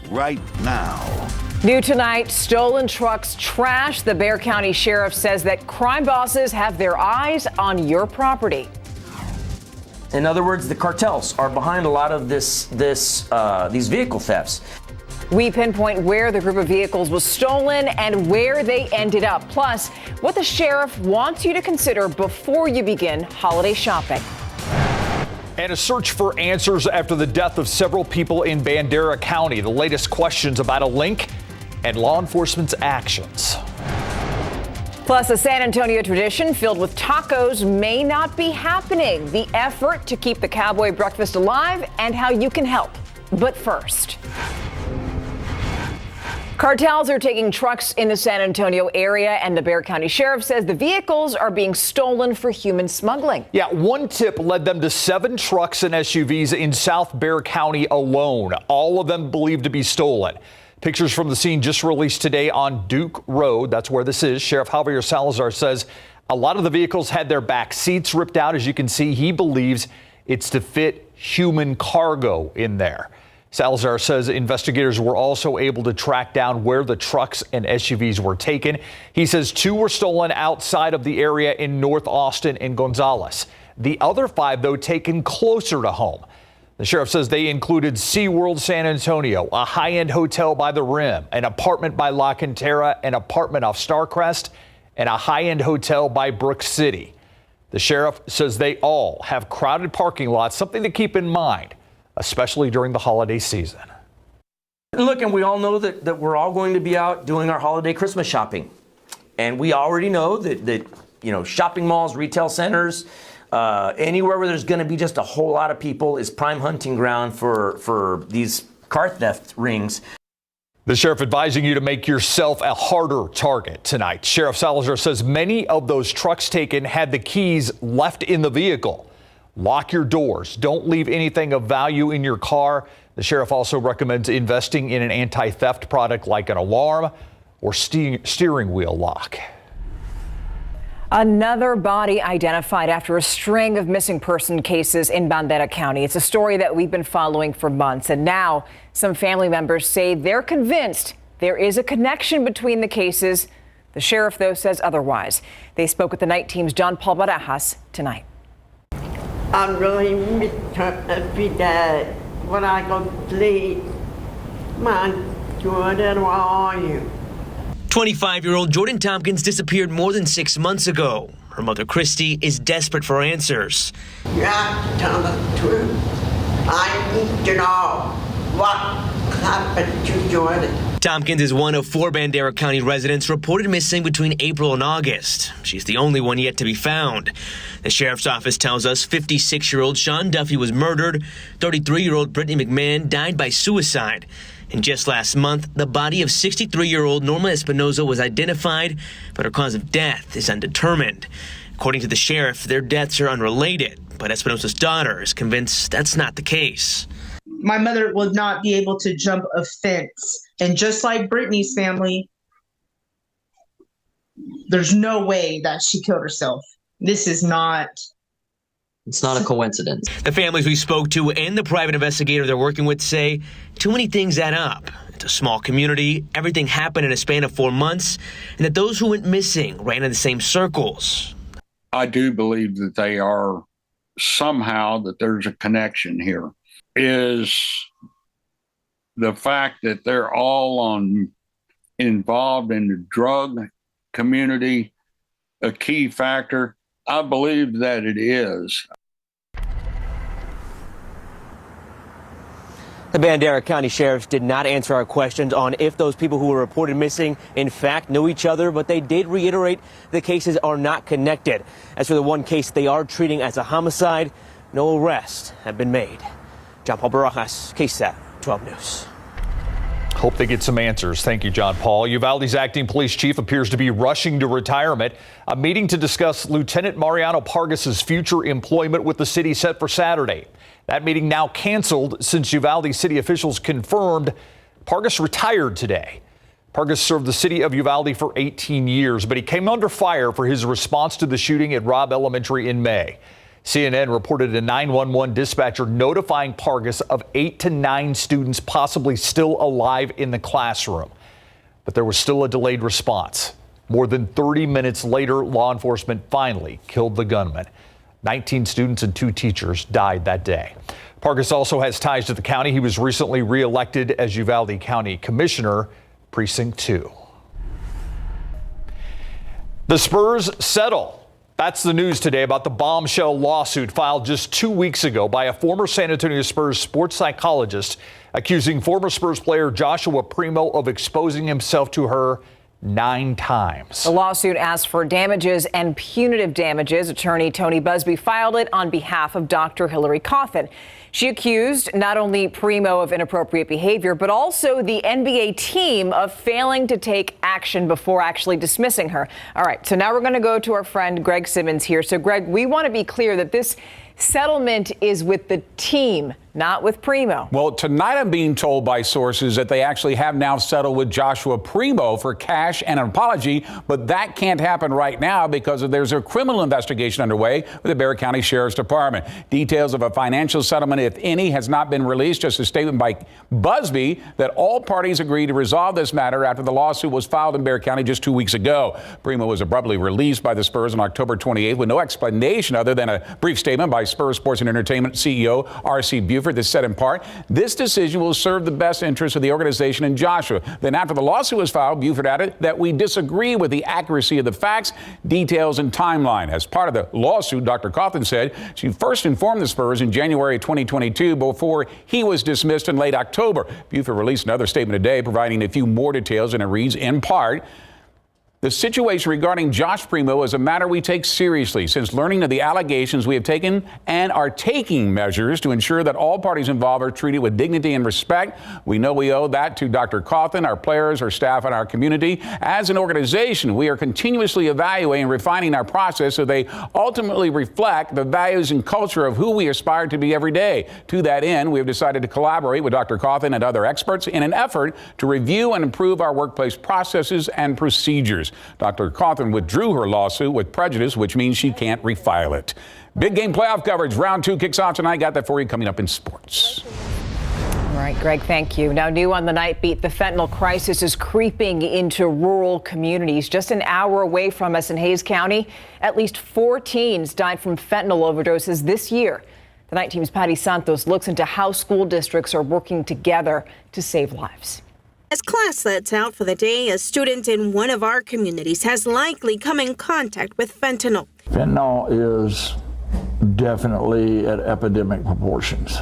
right now. New tonight, stolen trucks trash. The Bandera County Sheriff says that crime bosses have their eyes on your property. In other words, the cartels are behind a lot of these vehicle thefts. We pinpoint where the group of vehicles was stolen and where they ended up. Plus, what the sheriff wants you to consider before you begin holiday shopping. And a search for answers after the death of several people in Bandera County. The latest questions about a link and law enforcement's actions. Plus, a San Antonio tradition filled with tacos may not be happening. The effort to keep the Cowboy Breakfast alive and how you can help. But first, cartels are taking trucks in the San Antonio area, and the Bandera County Sheriff says the vehicles are being stolen for human smuggling. Yeah, one tip led them to 7 trucks and SUVs in South Bandera County alone, all of them believed to be stolen. Pictures from the scene just released today on Duke Road. That's where this is. Sheriff Javier Salazar says a lot of the vehicles had their back seats ripped out. As you can see, he believes it's to fit human cargo in there. Salazar says investigators were also able to track down where the trucks and SUVs were taken. He says 2 were stolen outside of the area in North Austin and Gonzales. The other 5, though, taken closer to home. The sheriff says they included SeaWorld San Antonio, a high-end hotel by the Rim, an apartment by La Cantera, an apartment off Starcrest, and a high-end hotel by Brook City. The sheriff says they all have crowded parking lots, something to keep in mind, especially during the holiday season. Look, and we all know that we're all going to be out doing our holiday Christmas shopping. And we already know that shopping malls, retail centers, anywhere where there's going to be just a whole lot of people is prime hunting ground for these car theft rings. The sheriff advising you to make yourself a harder target tonight. Sheriff Salazar says many of those trucks taken had the keys left in the vehicle. Lock your doors. Don't leave anything of value in your car. The sheriff also recommends investing in an anti-theft product like an alarm or steering wheel lock. Another body identified after a string of missing person cases in Bandera County. It's a story that we've been following for months, and now some family members say they're convinced there is a connection between the cases. The sheriff, though, says otherwise. They spoke with the night team's John Paul Barajas tonight. I really miss her every day when I go to sleep. My Jordan, where are you? 25-year-old Jordan Tompkins disappeared more than 6 months ago. Her mother, Christy, is desperate for answers. You have to tell the truth. I need to know what happened to Jordan. Tompkins is one of 4 Bandera County residents reported missing between April and August. She's the only one yet to be found. The sheriff's office tells us 56-year-old Sean Duffy was murdered. 33-year-old Brittany McMahon died by suicide. And just last month, the body of 63-year-old Norma Espinoza was identified, but her cause of death is undetermined. According to the sheriff, their deaths are unrelated, but Espinoza's daughter is convinced that's not the case. My mother would not be able to jump a fence. And just like Brittany's family, there's no way that she killed herself. This is not... It's not a coincidence. The families we spoke to and the private investigator they're working with say too many things add up. It's a small community, everything happened in a span of 4 months, and that those who went missing ran in the same circles. I do believe that they are somehow, that there's a connection here. Is the fact that they're all involved in the drug community a key factor? I believe that it is. The Bandera County Sheriffs did not answer our questions on if those people who were reported missing in fact knew each other, but they did reiterate the cases are not connected. As for the one case they are treating as a homicide, no arrests have been made. John Paul Barajas, KSAT 12 News. Hope they get some answers. Thank you, John Paul. Uvalde's acting police chief appears to be rushing to retirement. A meeting to discuss Lieutenant Mariano Pargas's future employment with the city set for Saturday. That meeting now canceled since Uvalde city officials confirmed Pargas retired today. Pargas served the city of Uvalde for 18 years, but he came under fire for his response to the shooting at Robb Elementary in May. CNN reported a 911 dispatcher notifying Pargas of 8 to 9 students possibly still alive in the classroom. But there was still a delayed response. More than 30 minutes later, law enforcement finally killed the gunman. 19 students and 2 teachers died that day. Pargas also has ties to the county. He was recently reelected as Uvalde County Commissioner, Precinct 2. The Spurs settle. That's the news today about the bombshell lawsuit filed just 2 weeks ago by a former San Antonio Spurs sports psychologist accusing former Spurs player Joshua Primo of exposing himself to her 9 times. The lawsuit asked for damages and punitive damages. Attorney Tony Busby filed it on behalf of Dr. Hillary Cawthon. She accused not only Primo of inappropriate behavior, but also the NBA team of failing to take action before actually dismissing her. All right, so now we're going to go to our friend Greg Simmons here. So, Greg, we want to be clear that this settlement is with the team, not with Primo. Well, tonight I'm being told by sources that they actually have now settled with Joshua Primo for cash and an apology, but that can't happen right now because there's a criminal investigation underway with the Bandera County Sheriff's Department. Details of a financial settlement, if any, has not been released. Just a statement by Busby that all parties agreed to resolve this matter after the lawsuit was filed in Bandera County just 2 weeks ago. Primo was abruptly released by the Spurs on October 28th with no explanation other than a brief statement by Spurs Sports and Entertainment CEO R.C. Buford that said in part, this decision will serve the best interests of the organization and Joshua. Then after the lawsuit was filed, Buford added that we disagree with the accuracy of the facts, details, and timeline. As part of the lawsuit, Dr. Cawthon said she first informed the Spurs in January 2022 before he was dismissed in late October. Buford released another statement today providing a few more details, and it reads in part, the situation regarding Josh Primo is a matter we take seriously. Since learning of the allegations, we have taken and are taking measures to ensure that all parties involved are treated with dignity and respect. We know we owe that to Dr. Cawthon, our players, our staff, and our community. As an organization, we are continuously evaluating and refining our process so they ultimately reflect the values and culture of who we aspire to be every day. To that end, we have decided to collaborate with Dr. Cawthon and other experts in an effort to review and improve our workplace processes and procedures. Dr. Cawthon withdrew her lawsuit with prejudice, which means she can't refile it. Big game playoff coverage. Round 2 kicks off tonight. Got that for you coming up in sports. All right, Greg, thank you. Now, new on the Nightbeat, the fentanyl crisis is creeping into rural communities. Just an hour away from us in Hays County, at least 4 teens died from fentanyl overdoses this year. The Night Team's Patty Santos looks into how school districts are working together to save lives. As class sets out for the day, a student in one of our communities has likely come in contact with fentanyl. Fentanyl is definitely at epidemic proportions.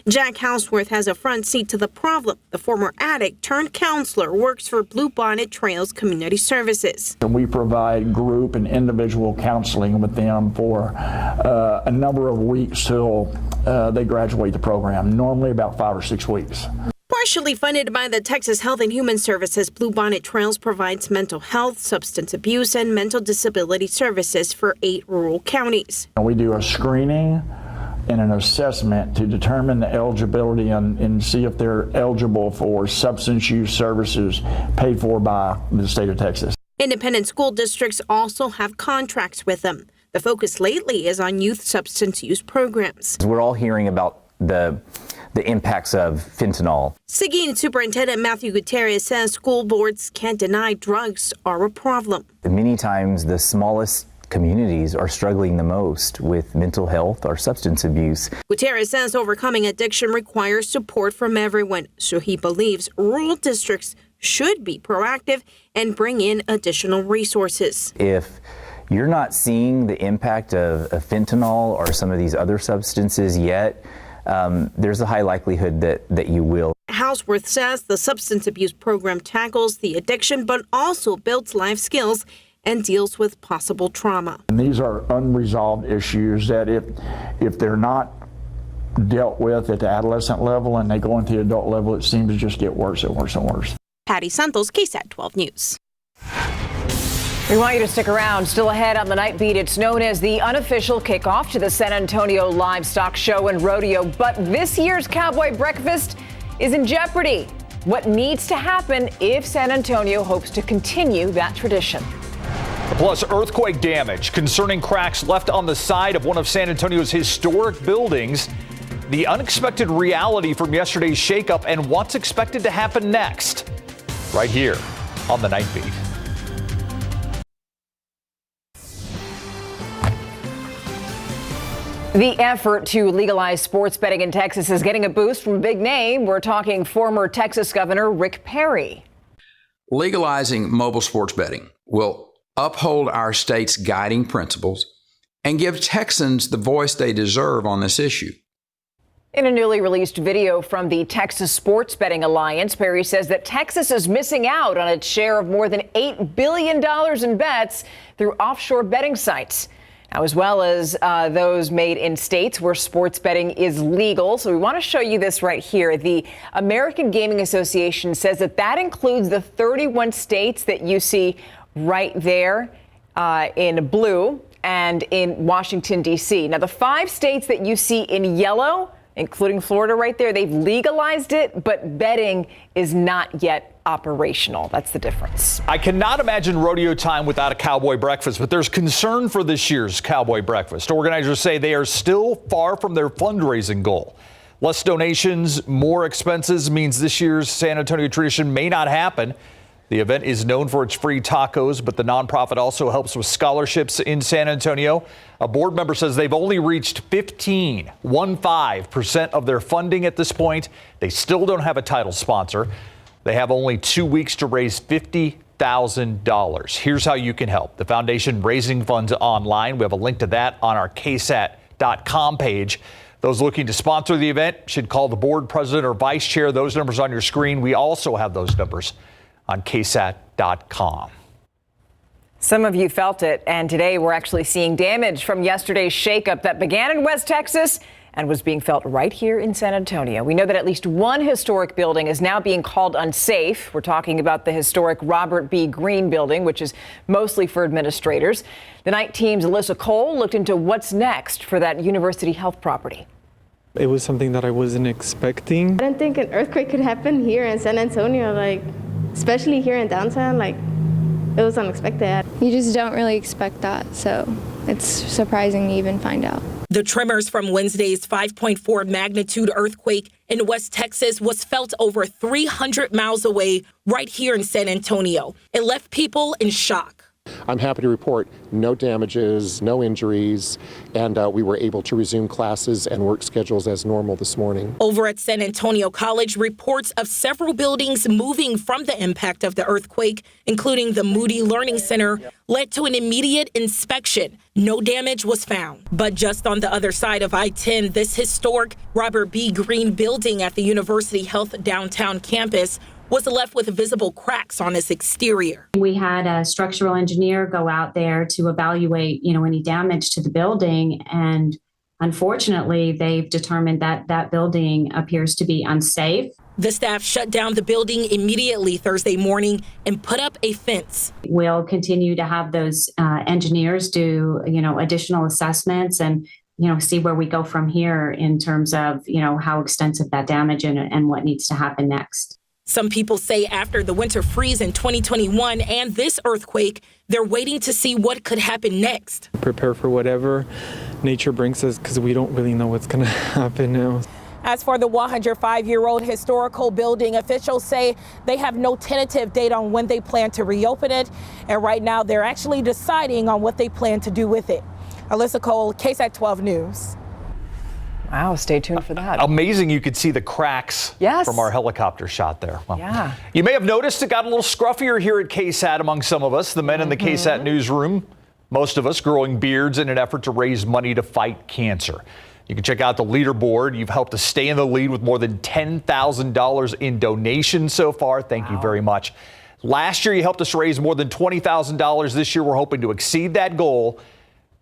Jack Houseworth has a front seat to the problem. The former addict turned counselor works for Bluebonnet Trails Community Services. We provide group and individual counseling with them for a number of weeks till they graduate the program, normally about 5 or 6 weeks. Partially funded by the Texas Health and Human Services, Bluebonnet Trails provides mental health, substance abuse, and mental disability services for 8 rural counties. We do a screening and an assessment to determine the eligibility and see if they're eligible for substance use services paid for by the state of Texas. Independent school districts also have contracts with them. The focus lately is on youth substance use programs. We're all hearing about the impacts of fentanyl. Seguin Superintendent Matthew Gutierrez says school boards can't deny drugs are a problem. Many times the smallest communities are struggling the most with mental health or substance abuse. Gutierrez says overcoming addiction requires support from everyone, so he believes rural districts should be proactive and bring in additional resources. If you're not seeing the impact of fentanyl or some of these other substances yet, there's a high likelihood that you will. Houseworth says the substance abuse program tackles the addiction, but also builds life skills and deals with possible trauma. And these are unresolved issues that if they're not dealt with at the adolescent level and they go into the adult level, it seems to just get worse and worse and worse. Patty Santos, KSAT 12 News. We want you to stick around. Still ahead on the Nightbeat, it's known as the unofficial kickoff to the San Antonio Livestock Show and Rodeo. But this year's Cowboy Breakfast is in jeopardy. What needs to happen if San Antonio hopes to continue that tradition? Plus, earthquake damage concerning cracks left on the side of one of San Antonio's historic buildings, the unexpected reality from yesterday's shakeup, and what's expected to happen next. Right here on the Nightbeat. The effort to legalize sports betting in Texas is getting a boost from a big name. We're talking former Texas Governor Rick Perry. Legalizing mobile sports betting will uphold our state's guiding principles and give Texans the voice they deserve on this issue. In a newly released video from the Texas Sports Betting Alliance, Perry says that Texas is missing out on its share of more than $8 billion in bets through offshore betting sites, now, as well as those made in states where sports betting is legal. So we want to show you this right here. The American Gaming Association says that includes the 31 states that you see right there in blue and in Washington, D.C. Now, the 5 states that you see in yellow, including Florida right there, they've legalized it, but betting is not yet operational. That's the difference. I cannot imagine rodeo time without a Cowboy Breakfast, but there's concern for this year's Cowboy Breakfast. Organizers say they are still far from their fundraising goal. Less donations, more expenses means this year's San Antonio tradition may not happen. The event is known for its free tacos, but the nonprofit also helps with scholarships in San Antonio. A board member says they've only reached 15% of their funding at this point. They still don't have a title sponsor. They have only 2 weeks to raise $50,000. Here's how you can help. The foundation raising funds online. We have a link to that on our KSAT.com page. Those looking to sponsor the event should call the board president or vice chair. Those numbers on your screen. We also have those numbers on KSAT.com. Some of you felt it, and today we're actually seeing damage from yesterday's shakeup that began in West Texas and was being felt right here in San Antonio. We know that at least one historic building is now being called unsafe. We're talking about the historic Robert B. Greene building, which is mostly for administrators. The night team's Alyssa Cole looked into what's next for that University Health property. It was something that I wasn't expecting. I didn't think an earthquake could happen here in San Antonio, especially here in downtown. It was unexpected. You just don't really expect that, so it's surprising to even find out. The tremors from Wednesday's 5.4 magnitude earthquake in West Texas was felt over 300 miles away right here in San Antonio. It left people in shock. I'm happy to report no damages, no injuries, and we were able to resume classes and work schedules as normal this morning. Over at San Antonio College, reports of several buildings moving from the impact of the earthquake, including the Moody Learning Center, led to an immediate inspection. No damage was found. But just on the other side of I-10, this historic Robert B. Greene building at the University Health downtown campus was left with visible cracks on its exterior. We had a structural engineer go out there to evaluate, any damage to the building. And unfortunately, they've determined that that building appears to be unsafe. The staff shut down the building immediately Thursday morning and put up a fence. We'll continue to have those engineers do, additional assessments and see where we go from here in terms of, how extensive that damage and what needs to happen next. Some people say after the winter freeze in 2021 and this earthquake, they're waiting to see what could happen next. Prepare for whatever nature brings us because we don't really know what's going to happen now. As for the 105-year-old historical building, officials say they have no tentative date on when they plan to reopen it. And right now, they're actually deciding on what they plan to do with it. Alyssa Cole, KSAT 12 News. Wow, stay tuned for that. Amazing you could see the cracks from our helicopter shot there. Well, yeah. You may have noticed it got a little scruffier here at KSAT among some of us, the men in the KSAT newsroom, most of us growing beards in an effort to raise money to fight cancer. You can check out the leaderboard. You've helped us stay in the lead with more than $10,000 in donations so far. Thank you very much. Last year, you helped us raise more than $20,000. This year, we're hoping to exceed that goal.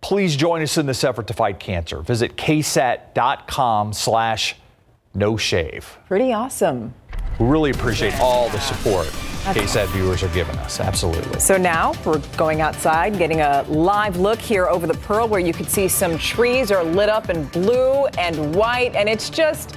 Please join us in this effort to fight cancer. Visit ksat.com/no-shave. Pretty awesome. We really appreciate all the support KSAT viewers are giving us. Absolutely. So now we're going outside, getting a live look here over the Pearl where you can see some trees are lit up in blue and white. And it's just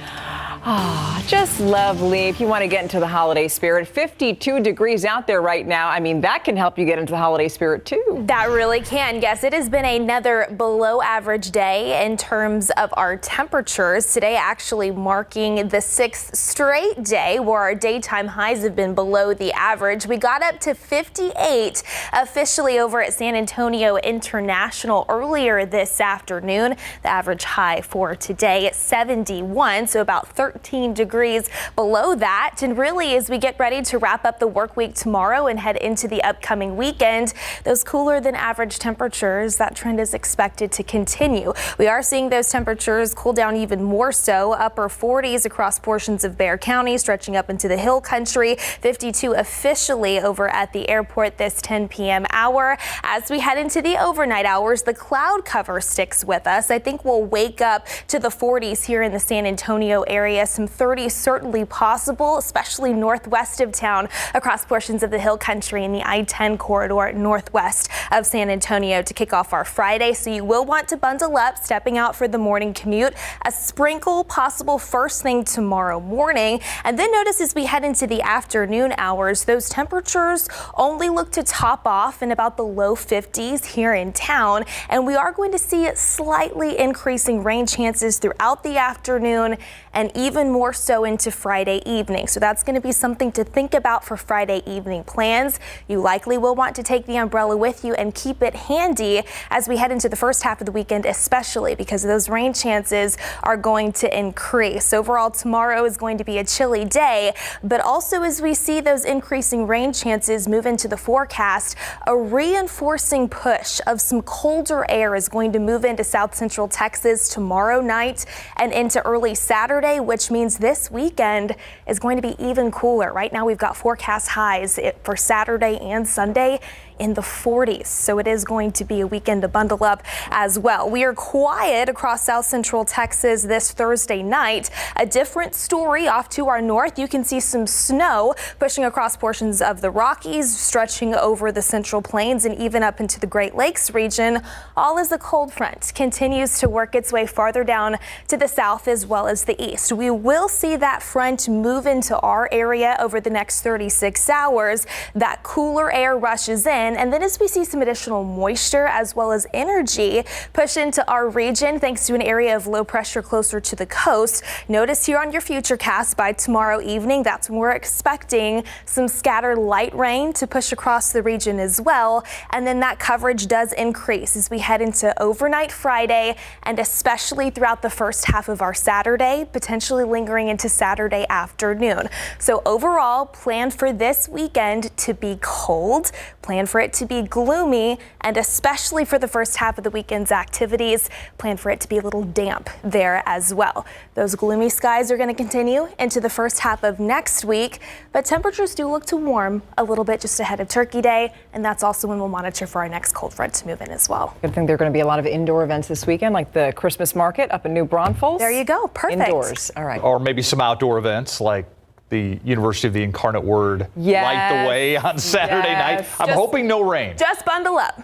Just lovely. If you want to get into the holiday spirit, 52 degrees out there right now. I mean, that can help you get into the holiday spirit too. That really can. Yes, it has been another below average day in terms of our temperatures. Today actually marking the 6th straight day where our daytime highs have been below the average. We got up to 58 officially over at San Antonio International earlier this afternoon. The average high for today at 71, so about 13 degrees below that. And really, as we get ready to wrap up the work week tomorrow and head into the upcoming weekend, those cooler than average temperatures, that trend is expected to continue. We are seeing those temperatures cool down even more so, upper 40s across portions of Bandera County, stretching up into the hill country. 52 officially over at the airport this 10 p.m. hour. As we head into the overnight hours, the cloud cover sticks with us. I think we'll wake up to the 40s here in the San Antonio area. Some 30s certainly possible, especially northwest of town, across portions of the hill country in the I-10 corridor northwest of San Antonio to kick off our Friday. So you will want to bundle up, stepping out for the morning commute. A sprinkle possible first thing tomorrow morning. And then notice as we head into the afternoon hours, those temperatures only look to top off in about the low 50s here in town. And we are going to see slightly increasing rain chances throughout the afternoon and even more so into Friday evening. So that's going to be something to think about for Friday evening plans. You likely will want to take the umbrella with you and keep it handy as we head into the first half of the weekend, especially because those rain chances are going to increase. Overall, tomorrow is going to be a chilly day, but also as we see those increasing rain chances move into the forecast, a reinforcing push of some colder air is going to move into south central Texas tomorrow night and into early Saturday, which means this weekend is going to be even cooler. Right now we've got forecast highs for Saturday and Sunday in the 40s. So it is going to be a weekend to bundle up as well. We are quiet across south central Texas this Thursday night. A different story off to our north. You can see some snow pushing across portions of the Rockies, stretching over the Central Plains and even up into the Great Lakes region, all as the cold front continues to work its way farther down to the south as well as the east. We will see that front move into our area over the next 36 hours. That cooler air rushes in, and then as we see some additional moisture as well as energy push into our region thanks to an area of low pressure closer to the coast. Notice here on your futurecast by tomorrow evening, that's when we're expecting some scattered light rain to push across the region as well. And then that coverage does increase as we head into overnight Friday and especially throughout the first half of our Saturday, potentially lingering into Saturday afternoon. So overall, plan for this weekend to be cold, plan for it to be gloomy, and especially for the first half of the weekend's activities, plan for it to be a little damp there as well. Those gloomy skies are going to continue into the first half of next week, but temperatures do look to warm a little bit just ahead of Turkey Day, and that's also when we'll monitor for our next cold front to move in as well. Good thing there are going to be a lot of indoor events this weekend, like the Christmas market up in New Braunfels. There you go. Perfect. Indoors. All right. Or maybe some outdoor events like the University of the Incarnate Word light the way on Saturday night. I'm hoping no rain. Just bundle up.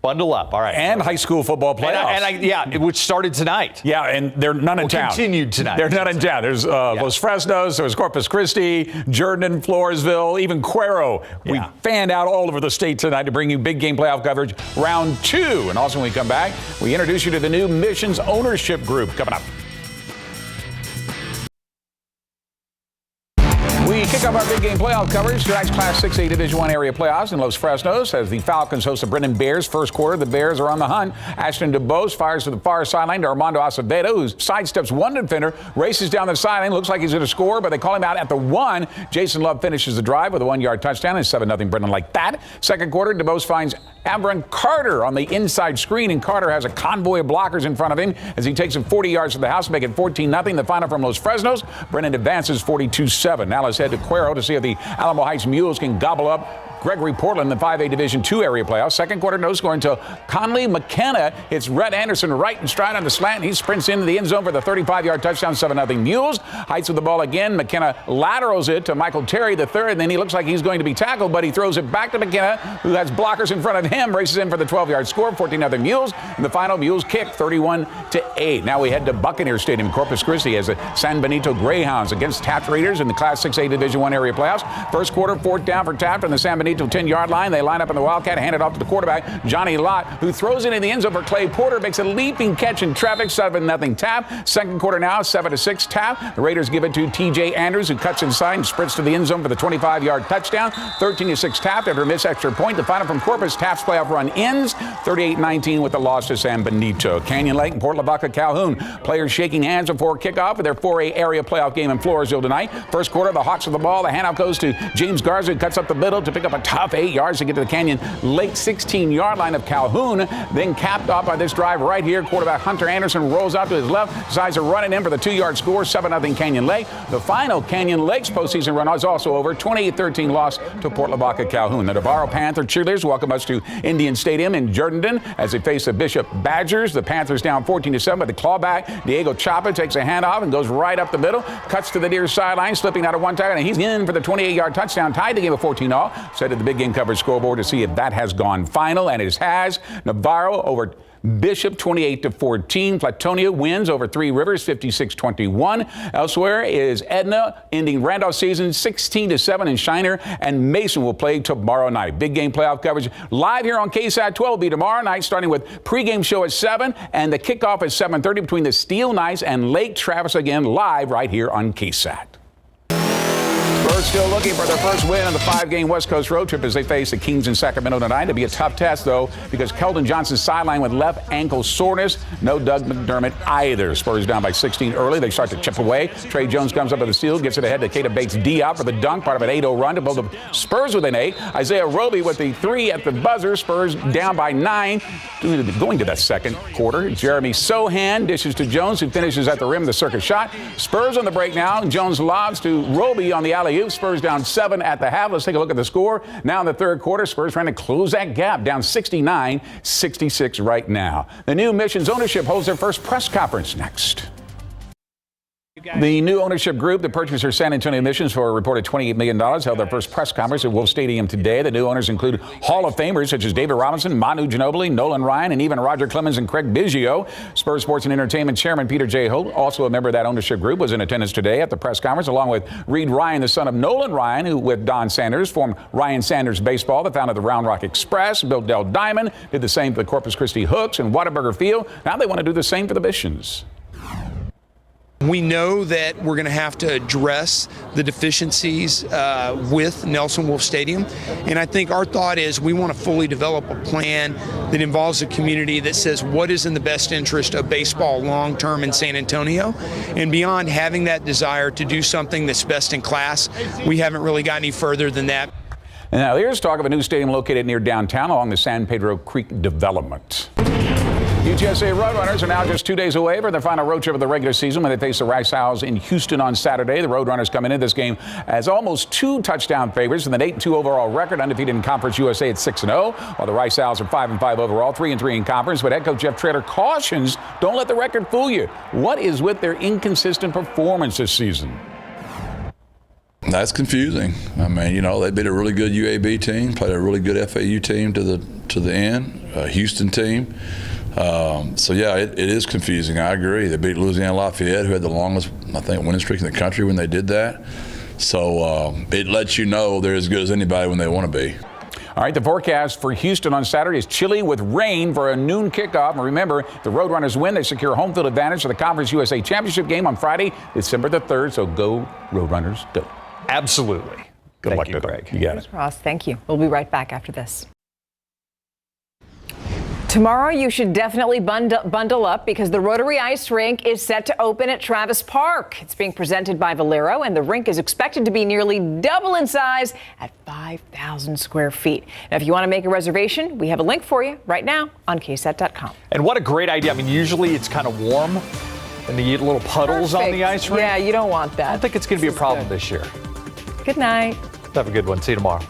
Bundle up. All right. And high school football playoffs. Which started tonight. Yeah, and they're none in town. Continued tonight. They're none in town. There's Los Fresnos, there's Corpus Christi, Jordan, Floresville, even Cuero. Yeah. We fanned out all over the state tonight to bring you big game playoff coverage round 2. And also when we come back, we introduce you to the new Missions Ownership Group coming up. We kick off our big game playoff coverage. Tonight's Class 6A Division I area playoffs in Los Fresnos as the Falcons host the Brennan Bears. First quarter, the Bears are on the hunt. Ashton DeBose fires to the far sideline to Armando Acevedo, who sidesteps one defender, races down the sideline. Looks like he's going to score, but they call him out at the 1. Jason Love finishes the drive with a 1-yard touchdown and 7-0 Brennan like that. Second quarter, DeBose finds Abron Carter on the inside screen, and Carter has a convoy of blockers in front of him as he takes him 40 yards to the house, make it 14-0. The final from Los Fresnos. Brennan advances 42-7. Now let's head to Cuero to see if the Alamo Heights Mules can gobble up Gregory Portland in the 5A Division II area playoffs. Second quarter, no score until Conley McKenna hits Rhett Anderson right in stride on the slant. He sprints into the end zone for the 35-yard touchdown, 7-0 Mules. Heights with the ball again. McKenna laterals it to Michael Terry, the third, and then he looks like he's going to be tackled, but he throws it back to McKenna, who has blockers in front of him, races in for the 12-yard score, 14-0 Mules. And the final, Mules kick 31-8. Now we head to Buccaneer Stadium in Corpus Christi as the San Benito Greyhounds against Taft Raiders in the Class 6A Division I area playoffs. First quarter, fourth down for Taft on the San Benito 10-yard line. They line up in the Wildcat, hand it off to the quarterback, Johnny Lott, who throws it in the end zone for Clay Porter, makes a leaping catch in traffic, 7-0 Taft. Second quarter now, 7-6 Taft. The Raiders give it to T.J. Andrews, who cuts inside and sprints to the end zone for the 25-yard touchdown, 13-6 Taft. After a missed extra point, the final from Corpus, Taft's playoff run ends 38-19 with the loss to San Benito. Canyon Lake and Port Lavaca Calhoun. Players shaking hands before kickoff of their 4A area playoff game in Floresville tonight. First quarter, the Hawks with the ball. The handoff goes to James Garza, who cuts up the middle to pick up a tough 8 yards to get to the Canyon Lake 16-yard line of Calhoun. Then capped off by this drive right here. Quarterback Hunter Anderson rolls out to his left, decides to run it in for the 2-yard score, 7-0 Canyon Lake. The final, Canyon Lake's postseason run is also over, 28-13 loss to Port Lavaca Calhoun. The Navarro Panther cheerleaders welcome us to Indian Stadium in Jordanton as they face the Bishop Badgers. The Panthers down 14-7, but the clawback, Diego Chapa takes a handoff and goes right up the middle, cuts to the near sideline, slipping out of one tackle, and he's in for the 28-yard touchdown, tied the game at 14-all. Set at the big game coverage scoreboard to see if that has gone final, and it has. Navarro over Bishop 28-14. Platonia wins over Three Rivers 56-21. Elsewhere is Edna ending Randolph season 16-7, and Shiner and Mason will play tomorrow night. Big game playoff coverage live here on KSAT 12 will be tomorrow night, starting with pregame show at 7 and the kickoff at 7:30 between the Steel Knights and Lake Travis, again live right here on KSAT. Spurs still looking for their first win on the 5-game West Coast road trip as they face the Kings in Sacramento tonight. It'll be a tough test, though, because Keldon Johnson's sidelined with left ankle soreness. No Doug McDermott either. Spurs down by 16 early. They start to chip away. Trey Jones comes up with the steal, gets it ahead to Keita Bates-Diop for the dunk, part of an 8-0 run to build the Spurs with an 8. Isaiah Roby with the 3 at the buzzer. Spurs down by 9 going to the second quarter. Jeremy Sohan dishes to Jones, who finishes at the rim of the circus shot. Spurs on the break now. Jones lobs to Roby on the alley-oop. Spurs down 7 at the half. Let's take a look at the score. Now in the third quarter, Spurs trying to close that gap, down 69-66 right now. The new Missions ownership holds their first press conference next. The new ownership group that purchased their San Antonio Missions for a reported $28 million held their first press conference at Wolf Stadium today. The new owners include Hall of Famers such as David Robinson, Manu Ginobili, Nolan Ryan, and even Roger Clemens and Craig Biggio. Spurs Sports and Entertainment Chairman Peter J. Holt, also a member of that ownership group, was in attendance today at the press conference, along with Reed Ryan, the son of Nolan Ryan, who with Don Sanders formed Ryan Sanders Baseball, that founded the Round Rock Express. Bill Dell Diamond did the same for the Corpus Christi Hooks and Whataburger Field. Now they want to do the same for the Missions. We know that we're going to have to address the deficiencies with Nelson Wolff Stadium, and I think our thought is we want to fully develop a plan that involves a community that says what is in the best interest of baseball long-term in San Antonio, and beyond having that desire to do something that's best in class, we haven't really got any further than that. And now here's talk of a new stadium located near downtown along the San Pedro Creek development. UTSA Roadrunners are now just 2 days away from their final road trip of the regular season when they face the Rice Owls in Houston on Saturday. The Roadrunners coming into this game as almost 2 touchdown favorites with an 8-2 overall record, undefeated in Conference USA at 6-0, while the Rice Owls are 5-5 overall, 3-3 in conference. But head coach Jeff Traylor cautions, don't let the record fool you. What is with their inconsistent performance this season? That's confusing. I mean, you know, they beat a really good UAB team, played a really good FAU team to the end, a Houston team. So yeah, it is confusing. I agree. They beat Louisiana Lafayette, who had the longest, I think, winning streak in the country when they did that. So it lets you know they're as good as anybody when they want to be. All right, the forecast for Houston on Saturday is chilly with rain for a noon kickoff. And remember, the Roadrunners win, they secure home field advantage for the Conference USA Championship game on Friday, December the 3rd. So go Roadrunners, go. Absolutely. Good luck to Greg. You got it. Ross, thank you. We'll be right back after this. Tomorrow, you should definitely bundle up because the Rotary Ice Rink is set to open at Travis Park. It's being presented by Valero, and the rink is expected to be nearly double in size at 5,000 square feet. Now, if you want to make a reservation, we have a link for you right now on KSAT.com. And what a great idea. I mean, usually it's kind of warm, and you get little puddles on the ice rink. Yeah, you don't want that. I don't think it's going to be a problem this year. Good night. Have a good one. See you tomorrow.